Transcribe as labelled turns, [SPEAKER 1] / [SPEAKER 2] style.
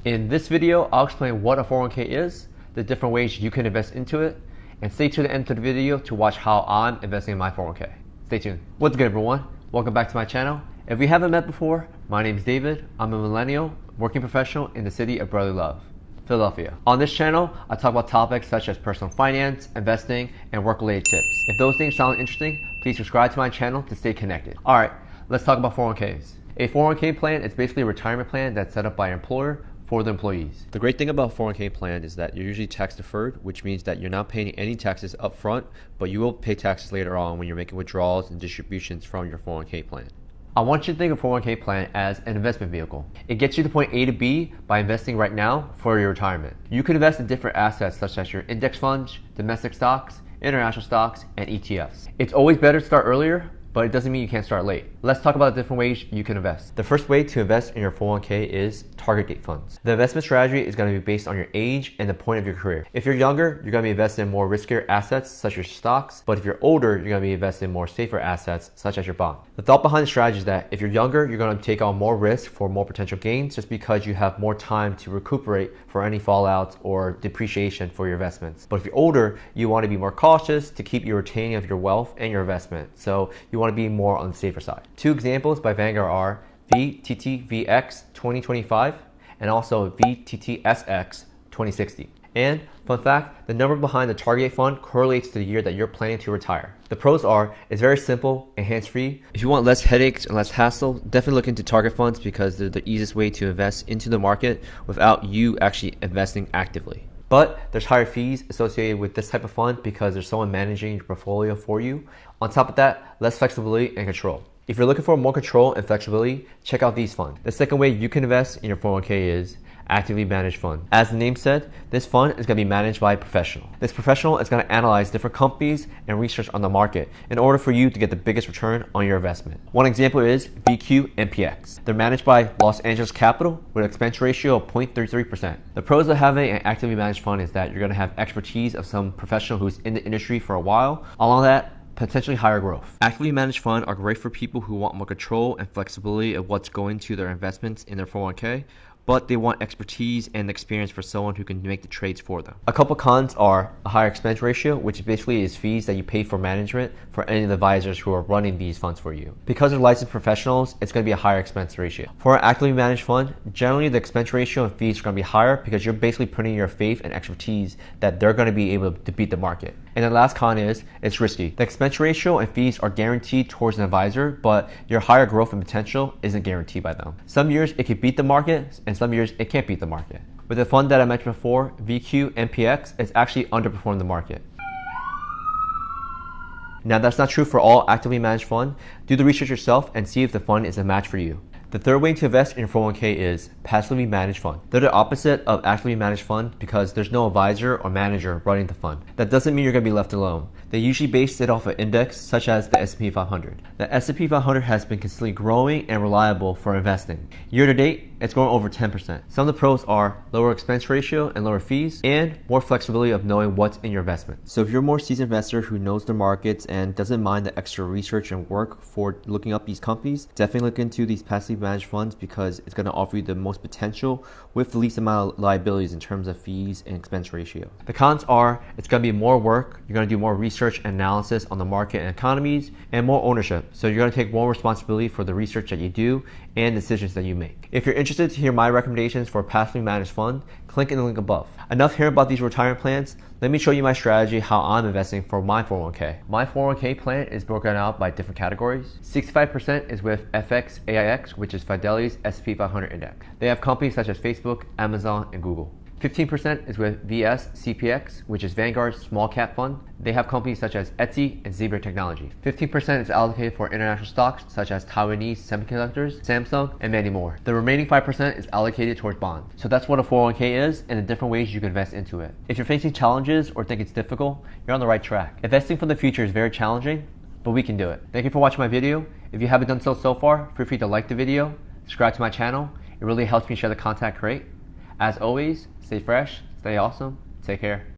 [SPEAKER 1] In this video, I'll explain what a 401k is, the different ways you can invest into it, and stay to the end of the video to watch how I'm investing in my 401k. Stay tuned. What's good, everyone? Welcome back to my channel. If we haven't met before, my name is David. I'm a millennial working professional in the city of brotherly love, Philadelphia. On this channel, I talk about topics such as personal finance, investing, and work-related tips. If those things sound interesting, please subscribe to my channel to stay connected. All right, let's talk about 401ks. A 401k plan is basically a retirement plan that's set up by your employer for the employees. The great thing about 401k plan is that you're usually tax deferred, which means that you're not paying any taxes up front, but you will pay taxes later on when you're making withdrawals and distributions from your 401k plan. I want you to think of 401k plan as an investment vehicle. It gets you to point A to B by investing right now for your retirement. You can invest in different assets such as your index funds, domestic stocks, international stocks, and ETFs. It's always better to start earlier, but it doesn't mean you can't start late. Let's talk about the different ways you can invest. The first way to invest in your 401k is target date funds. The investment strategy is going to be based on your age and the point of your career. If you're younger, you're going to be investing in more riskier assets such as stocks, but if you're older, you're going to be investing in more safer assets such as your bond. The thought behind the strategy is that if you're younger, you're going to take on more risk for more potential gains just because you have more time to recuperate for any fallouts or depreciation for your investments. But if you're older, you want to be more cautious to keep your retaining of your wealth and your investment. So you want to be more on the safer side. Two examples by Vanguard are VTTVX 2025 and also VTTSX 2060. And fun fact, the number behind the target fund correlates to the year that you're planning to retire. The pros are, it's very simple and hands-free. If you want less headaches and less hassle, definitely look into target funds because they're the easiest way to invest into the market without you actually investing actively. But there's higher fees associated with this type of fund because there's someone managing your portfolio for you. On top of that, less flexibility and control. If you're looking for more control and flexibility, check out these funds. The second way you can invest in your 401k is actively managed fund. As the name said, this fund is going to be managed by a professional. This professional is going to analyze different companies and research on the market in order for you to get the biggest return on your investment. One example is VQ MPX. They're managed by Los Angeles Capital with an expense ratio of 0.33%. The pros of having an actively managed fund is that you're going to have expertise of some professional who's in the industry for a while. Along that, potentially higher growth. Actively managed funds are great for people who want more control and flexibility of what's going to their investments in their 401k, but they want expertise and experience for someone who can make the trades for them. A couple cons are a higher expense ratio, which basically is fees that you pay for management for any of the advisors who are running these funds for you. Because they're licensed professionals, it's going to be a higher expense ratio. For an actively managed fund, generally the expense ratio and fees are going to be higher because you're basically putting your faith and expertise that they're going to be able to beat the market. And the last con is, it's risky. The expense ratio and fees are guaranteed towards an advisor, but your higher growth and potential isn't guaranteed by them. Some years it could beat the market, and some years it can't beat the market. With the fund that I mentioned before, VQ MPX, it's actually underperformed the market. Now that's not true for all actively managed funds. Do the research yourself and see if the fund is a match for you. The third way to invest in your 401k is passively managed fund. They're the opposite of actively managed fund because there's no advisor or manager running the fund. That doesn't mean you're going to be left alone. They usually base it off an index such as the S&P 500. The S&P 500 has been consistently growing and reliable for investing. Year to date, it's growing over 10%. Some of the pros are lower expense ratio and lower fees and more flexibility of knowing what's in your investment. So if you're a more seasoned investor who knows the markets and doesn't mind the extra research and work for looking up these companies, definitely look into these passively managed funds because it's going to offer you the most potential with the least amount of liabilities in terms of fees and expense ratio. The cons are it's going to be more work, you're going to do more research and analysis on the market and economies, and more ownership. So you're going to take more responsibility for the research that you do and decisions that you make. If you're interested to hear my recommendations for a passively managed fund, click in the link above. Enough hearing about these retirement plans, let me show you my strategy how I'm investing for my 401k. My 401k plan is broken out by different categories. 65% is with FXAIX, which is Fidelity's S&P 500 index. They have companies such as Facebook, Amazon, and Google. 15% is with VSCPX, which is Vanguard's small cap fund. They have companies such as Etsy and Zebra Technology. 15% is allocated for international stocks such as Taiwanese Semiconductors, Samsung, and many more. The remaining 5% is allocated towards bonds. So that's what a 401k is and the different ways you can invest into it. If you're facing challenges or think it's difficult, you're on the right track. Investing for the future is very challenging, but we can do it. Thank you for watching my video. If you haven't done so far, feel free to like the video, subscribe to my channel. It really helps me share the content great. As always, stay fresh, stay awesome, take care.